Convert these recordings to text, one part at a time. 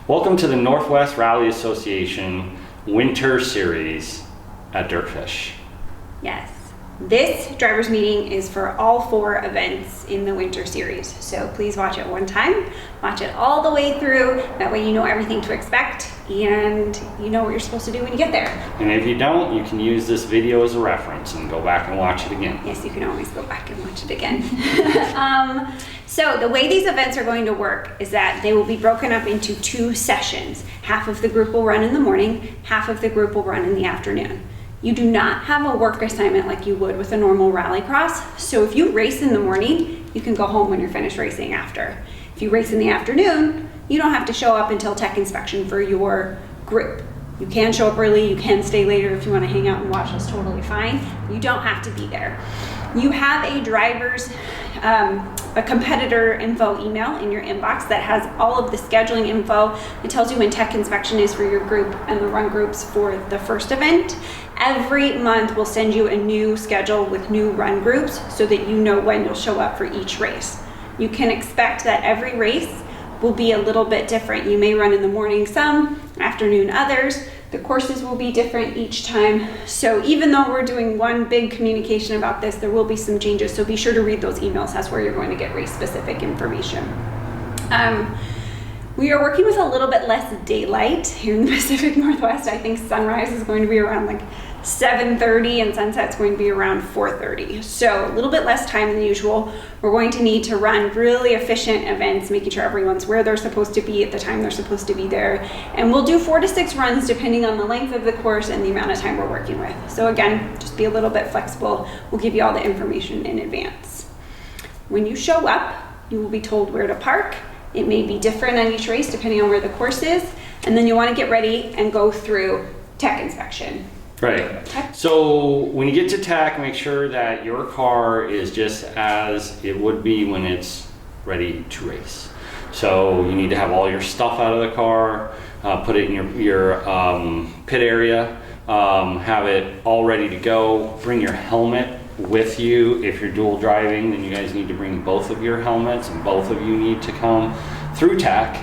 Welcome to the Northwest Rally Association Winter Series at Dirtfish. Yes, this driver's meeting is for all 4 events in the Winter Series. So please watch it one time, watch it all the way through. That way you know everything to expect and you know what you're supposed to do when you get there. And if you don't, you can use this video as a reference and go back and watch it again. Yes, you can always go back and watch it again. So the way these events are going to work is that they will be broken up into 2 sessions. Half of the group will run in the morning, half of the group will run in the afternoon. You do not have a work assignment like you would with a normal rallycross. So if you race in the morning, you can go home when you're finished racing after. If you race in the afternoon, you don't have to show up until tech inspection for your group. You can show up early, you can stay later if you want to hang out and watch, that's totally fine. You don't have to be there. You have a driver's, a competitor info email in your inbox that has all of the scheduling info. It tells you when tech inspection is for your group and the run groups for the first event. Every month we'll send you a new schedule with new run groups so that you know when you'll show up for each race. You can expect that every race will be a little bit different. You may run in the morning some, afternoon others. The courses will be different each time. So even though we're doing one big communication about this, there will be some changes. So be sure to read those emails. That's where you're going to get race specific information. We are working with a little bit less daylight here in the Pacific Northwest. I think sunrise is going to be around like 7:30 and sunset's going to be around 4:30. So a little bit less time than usual. We're going to need to run really efficient events, making sure everyone's where they're supposed to be at the time they're supposed to be there. And we'll do 4 to 6 runs depending on the length of the course and the amount of time we're working with. So again, just be a little bit flexible. We'll give you all the information in advance. When you show up, you will be told where to park. It may be different on each race depending on where the course is. And then you want to get ready and go through tech inspection. Right. So when you get to tech, make sure that your car is just as it would be when it's ready to race. So you need to have all your stuff out of the car, put it in your pit area, have it all ready to go. Bring your helmet with you. If you're dual driving, then you guys need to bring both of your helmets, and both of you need to come through tech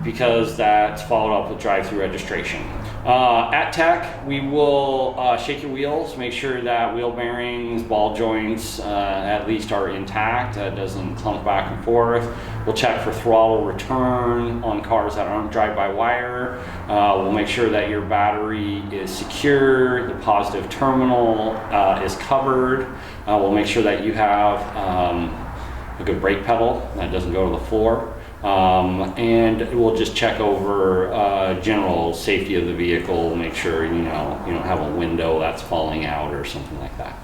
because that's followed up with drive-through registration. At tech, we will shake your wheels, make sure that wheel bearings, ball joints at least are intact, doesn't clunk back and forth. We'll check for throttle return on cars that aren't drive-by-wire. We'll make sure that your battery is secure, the positive terminal is covered. We'll make sure that you have a good brake pedal that doesn't go to the floor. And we'll just check over general safety of the vehicle, make sure you don't have a window that's falling out or something like that.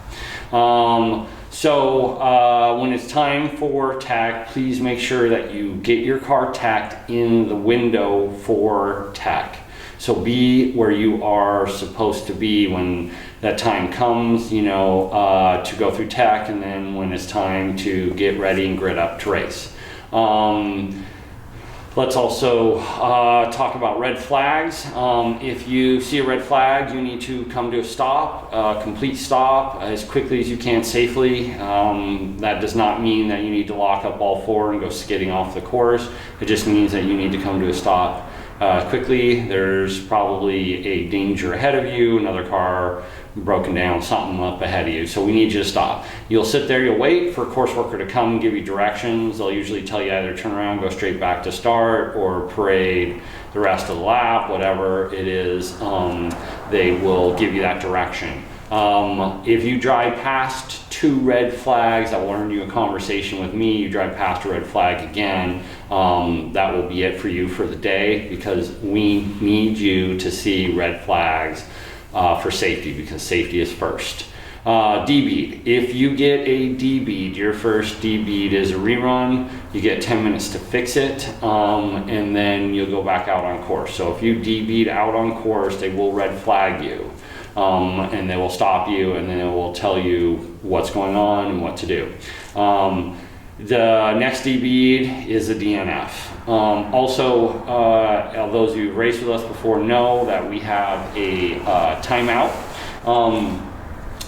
So when it's time for tech, please make sure that you get your car tacked in the window for tech. So be where you are supposed to be when that time comes, to go through tech, and then when it's time to get ready and grid up to race. Let's also talk about red flags. If you see a red flag, you need to come to a stop, complete stop as quickly as you can safely. That does not mean that you need to lock up all 4 and go skidding off the course. It just means that you need to come to a stop quickly. There's probably a danger ahead of you, another car broken down, something up ahead of you, so we need you to stop. You'll sit there, you'll wait for a course worker to come and give you directions. They'll usually tell you either turn around, go straight back to start, or parade the rest of the lap, whatever it is, they will give you that direction. If you drive past 2 red flags that will earn you a conversation with me, you drive past a red flag again, that will be it for you for the day, because we need you to see red flags for safety, because safety is first. D-bead. If you get a D-bead, your first D-bead is a rerun. You get 10 minutes to fix it, and then you'll go back out on course. So if you D-bead out on course, they will red flag you, and they will stop you, and then it will tell you what's going on and what to do. The next D-bead is a DNF. Also, those of you who've raced with us before know that we have a timeout.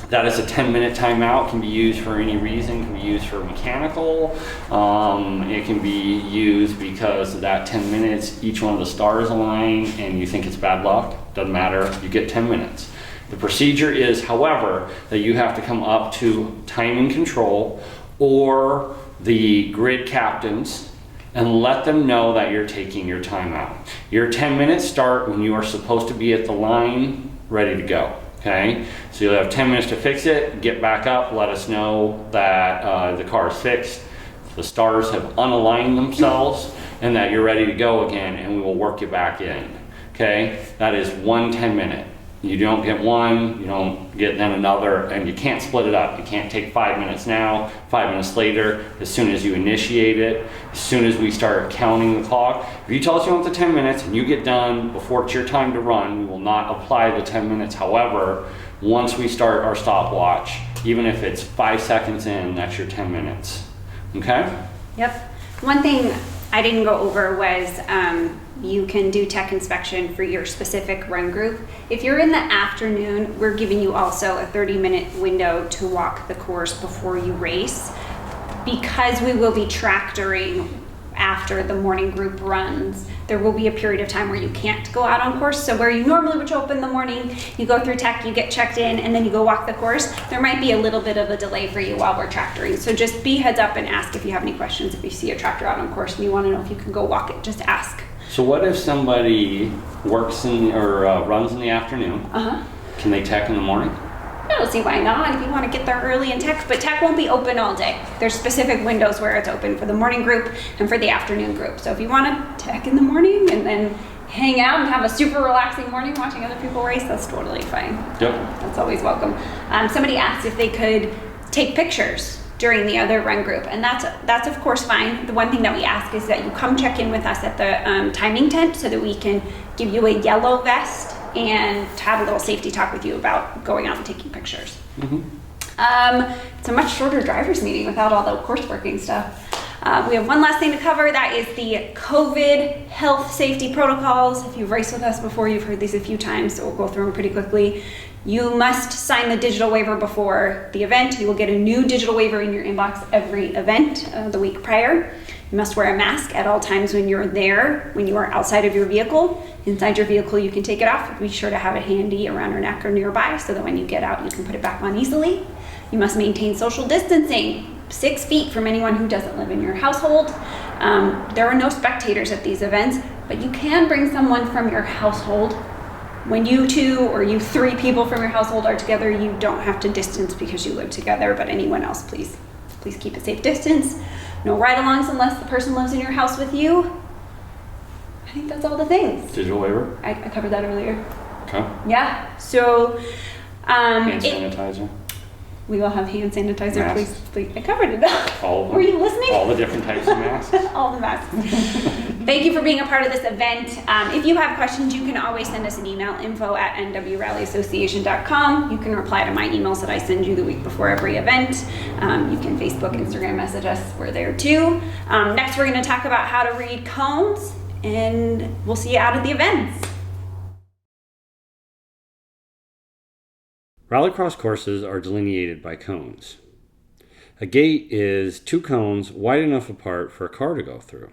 That is a 10-minute timeout. Can be used for any reason. Can be used for mechanical. It can be used because of that 10 minutes, each one of the stars align and you think it's bad luck. Doesn't matter. You get 10 minutes. The procedure is, however, that you have to come up to timing control or the grid captains and let them know that you're taking your time out. Your 10 minutes start when you are supposed to be at the line ready to go. Okay, so you'll have 10 minutes to fix it, get back up, let us know that the car is fixed, the stars have unaligned themselves, and that you're ready to go again, and we will work you back in. Okay, that is 1 10-minute. You don't get one, you don't get then another, and you can't split it up. You can't take 5 minutes now, 5 minutes later, as soon as you initiate it, as soon as we start counting the clock. If you tell us you want the 10 minutes and you get done before it's your time to run, we will not apply the 10 minutes. However, once we start our stopwatch, even if it's 5 seconds in, that's your 10 minutes. Okay? Yep. One thing I didn't go over was you can do tech inspection for your specific run group. If you're in the afternoon, we're giving you also a 30-minute window to walk the course before you race, because we will be tractoring after the morning group runs. There will be a period of time where you can't go out on course. So where you normally would show up in the morning, you go through tech, you get checked in, and then you go walk the course. There might be a little bit of a delay for you while we're tractoring. So just be heads up and ask if you have any questions. If you see a tractor out on course and you want to know if you can go walk it, just ask. So what if somebody works in or runs in the afternoon? Can they tech in the morning? I don't see why not if you want to get there early and tech, but tech won't be open all day. There's specific windows where it's open for the morning group and for the afternoon group. So if you want to tech in the morning and then hang out and have a super relaxing morning watching other people race, that's totally fine. Yep. That's always welcome. Somebody asked if they could take pictures during the other run group, and that's of course fine. The one thing that we ask is that you come check in with us at the timing tent so that we can give you a yellow vest and have a little safety talk with you about going out and taking pictures. It's a much shorter driver's meeting without all the course working stuff. We have one last thing to cover. That is the COVID health safety protocols. If you've raced with us before, you've heard these a few times, so we'll go through them pretty quickly. You must sign the digital waiver before the event. You will get a new digital waiver in your inbox every event the week prior. You must wear a mask at all times when you're there, when you are outside of your vehicle. Inside your vehicle, you can take it off. Be sure to have it handy around your neck or nearby so that when you get out, you can put it back on easily. You must maintain social distancing, 6 feet from anyone who doesn't live in your household. There are no spectators at these events, but you can bring someone from your household. When you 2 or you 3 people from your household are together, you don't have to distance because you live together, but anyone else, please keep a safe distance. No ride-alongs unless the person lives in your house with you. I think that's all the things. Digital waiver? I covered that earlier. Okay. Yeah, so... Hand sanitizer? We will have hand sanitizer, Masks. please. I covered it up. All of them? Were you listening? All the different types of masks? All the masks. Thank you for being a part of this event. If you have questions, you can always send us an email, info@nwrallyassociation.com. You can reply to my emails that I send you the week before every event. You can Facebook, Instagram message us. We're there too. Next, we're going to talk about how to read cones, and we'll see you out at the events. Rallycross courses are delineated by cones. A gate is 2 cones wide enough apart for a car to go through.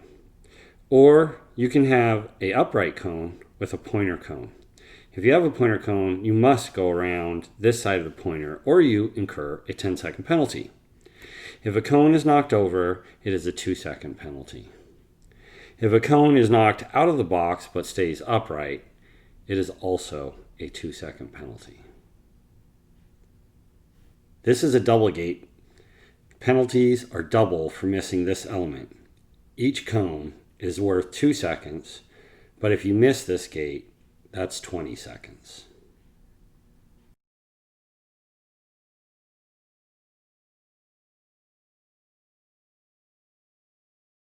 Or you can have an upright cone with a pointer cone. If you have a pointer cone, you must go around this side of the pointer or you incur a 10-second penalty. If a cone is knocked over, it is a 2-second penalty. If a cone is knocked out of the box but stays upright, it is also a 2-second penalty. This is a double gate. Penalties are double for missing this element. Each cone is worth 2 seconds, but if you miss this gate, that's 20 seconds.